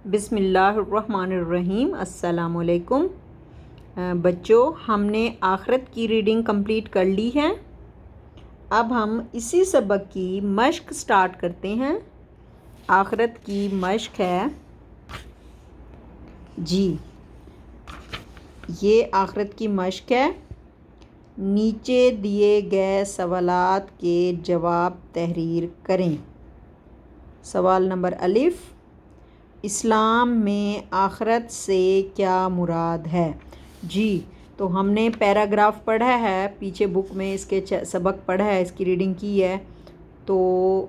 بسم اللہ الرحمن الرحیم۔ السلام علیکم بچوں، ہم نے آخرت کی ریڈنگ کمپلیٹ کر لی ہے۔ اب ہم اسی سبق کی مشق سٹارٹ کرتے ہیں۔ آخرت کی مشق ہے جی، یہ آخرت کی مشق ہے۔ نیچے دیے گئے سوالات کے جواب تحریر کریں۔ سوال نمبر الف، اسلام میں آخرت سے کیا مراد ہے؟ جی، تو ہم نے پیراگراف پڑھا ہے، پیچھے بک میں اس کے سبق پڑھا ہے، اس کی ریڈنگ کی ہے۔ تو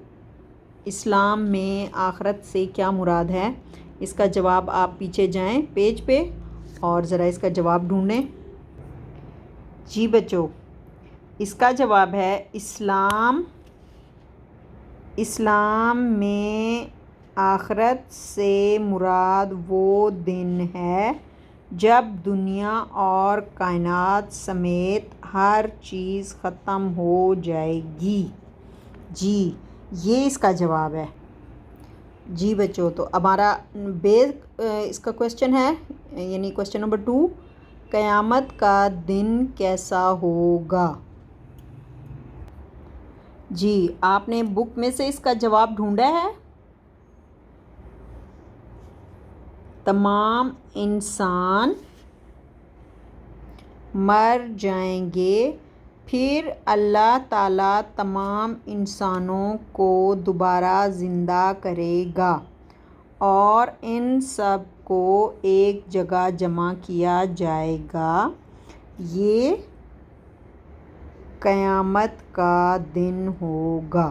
اسلام میں آخرت سے کیا مراد ہے، اس کا جواب آپ پیچھے جائیں پیج پہ اور ذرا اس کا جواب ڈھونڈیں۔ جی بچوں، اس کا جواب ہے اسلام میں آخرت سے مراد وہ دن ہے جب دنیا اور کائنات سمیت ہر چیز ختم ہو جائے گی۔ جی، یہ اس کا جواب ہے۔ جی بچوں، تو ہمارا اس کا کوشچن ہے، یعنی کوشچن نمبر 2، قیامت کا دن کیسا ہوگا؟ جی، آپ نے بک میں سے اس کا جواب ڈھونڈا ہے۔ تمام انسان مر جائیں گے، پھر اللہ تعالیٰ تمام انسانوں کو دوبارہ زندہ کرے گا اور ان سب کو ایک جگہ جمع کیا جائے گا۔ یہ قیامت کا دن ہوگا۔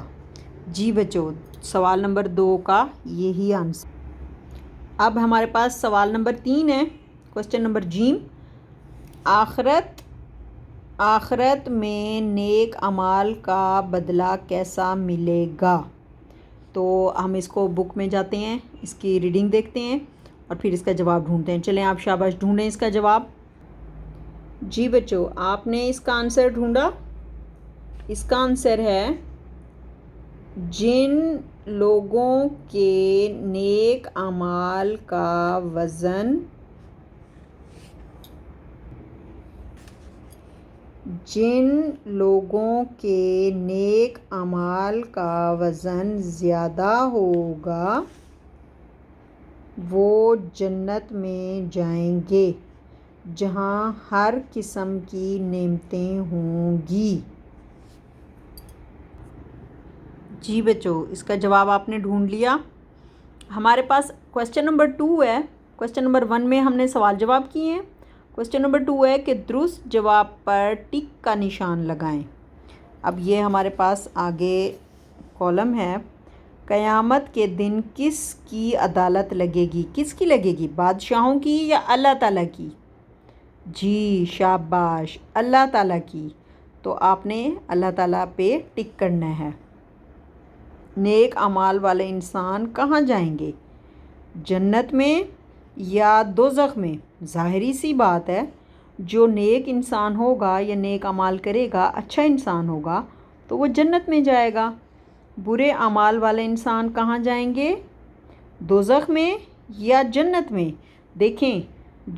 جی بچوں، سوال نمبر 2 کا یہی آنسر۔ اب ہمارے پاس سوال نمبر 3 ہے، کوشچن نمبر جیم، آخرت میں نیک اعمال کا بدلہ کیسا ملے گا؟ تو ہم اس کو بک میں جاتے ہیں، اس کی ریڈنگ دیکھتے ہیں اور پھر اس کا جواب ڈھونڈتے ہیں۔ چلیں آپ شاباش ڈھونڈیں اس کا جواب۔ جی بچوں، آپ نے اس کا آنسر ڈھونڈا۔ اس کا آنسر ہے، جن لوگوں کے نیک اعمال کا وزن زیادہ ہوگا وہ جنت میں جائیں گے، جہاں ہر قسم کی نعمتیں ہوں گی۔ جی بچوں، اس کا جواب آپ نے ڈھونڈ لیا۔ ہمارے پاس کوشچن نمبر 2 ہے۔ کوشچن نمبر 1 میں ہم نے سوال جواب کیے ہیں۔ کوشچن نمبر 2 ہے کہ درست جواب پر ٹک کا نشان لگائیں۔ اب یہ ہمارے پاس آگے کالم ہے، قیامت کے دن کس کی عدالت لگے گی؟ کس کی لگے گی؟ بادشاہوں کی یا اللہ تعالیٰ کی؟ جی شاباش، اللہ تعالیٰ کی۔ تو آپ نے اللہ تعالیٰ پہ ٹک کرنا ہے۔ نیک اعمال والے انسان کہاں جائیں گے؟ جنت میں یا دوزخ میں؟ ظاہری سی بات ہے، جو نیک انسان ہوگا یا نیک اعمال کرے گا، اچھا انسان ہوگا تو وہ جنت میں جائے گا۔ برے اعمال والے انسان کہاں جائیں گے؟ دوزخ میں یا جنت میں؟ دیکھیں،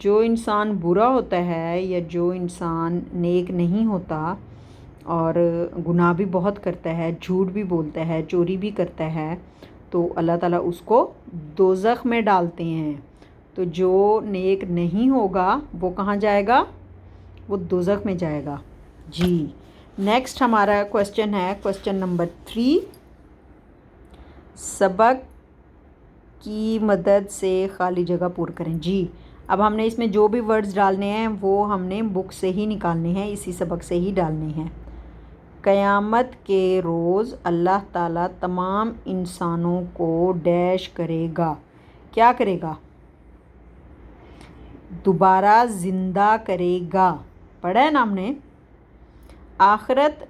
جو انسان برا ہوتا ہے یا جو انسان نیک نہیں ہوتا اور گناہ بھی بہت کرتا ہے، جھوٹ بھی بولتا ہے، چوری بھی کرتا ہے، تو اللہ تعالیٰ اس کو دوزخ میں ڈالتے ہیں۔ تو جو نیک نہیں ہوگا وہ کہاں جائے گا؟ وہ دوزخ میں جائے گا۔ جی، نیکسٹ ہمارا کوشچن ہے، کوشچن نمبر 3، سبق کی مدد سے خالی جگہ پر کریں۔ جی، اب ہم نے اس میں جو بھی ورڈز ڈالنے ہیں وہ ہم نے بک سے ہی نکالنے ہیں، اسی سبق سے ہی ڈالنے ہیں۔ قیامت کے روز اللہ تعالیٰ تمام انسانوں کو ڈیش کرے گا۔ کیا کرے گا؟ دوبارہ زندہ کرے گا۔ پڑھا ہے نا ہم نے؟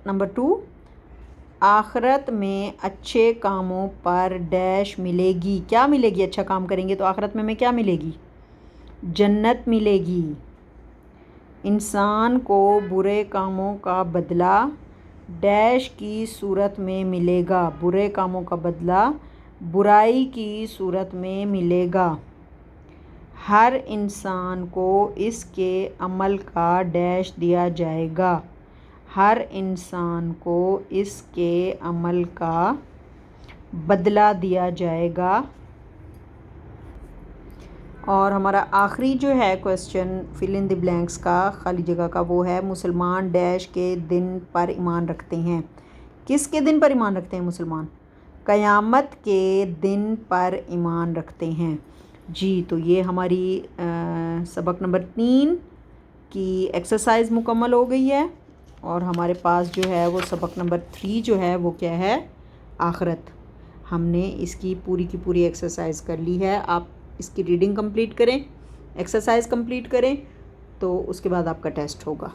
نمبر 2، آخرت میں اچھے کاموں پر ڈیش ملے گی۔ کیا ملے گی؟ اچھا کام کریں گے تو آخرت میں ہمیں کیا ملے گی؟ جنت ملے گی۔ انسان کو برے کاموں کا بدلہ ڈیش کی صورت میں ملے گا۔ برے کاموں کا بدلہ برائی کی صورت میں ملے گا۔ ہر انسان کو اس کے عمل کا ڈیش دیا جائے گا. ہر انسان کو اس کے عمل کا بدلہ دیا جائے گا. اور ہمارا آخری جو ہے کویسچن فل ان دی بلینکس کا، خالی جگہ کا، وہ ہے مسلمان ڈیش کے دن پر ایمان رکھتے ہیں. کس کے دن پر ایمان رکھتے ہیں مسلمان؟ قیامت کے دن پر ایمان رکھتے ہیں. جی تو یہ ہماری سبق نمبر 3 کی ایکسرسائز مکمل ہو گئی ہے، اور ہمارے پاس جو ہے وہ سبق نمبر 3 جو ہے وہ کیا ہے؟ آخرت. ہم نے اس کی پوری ایکسرسائز کر لی ہے. آپ اس کی ریڈنگ کمپلیٹ کریں، ایکسرسائز کمپلیٹ کریں، تو اس کے بعد آپ کا ٹیسٹ ہوگا.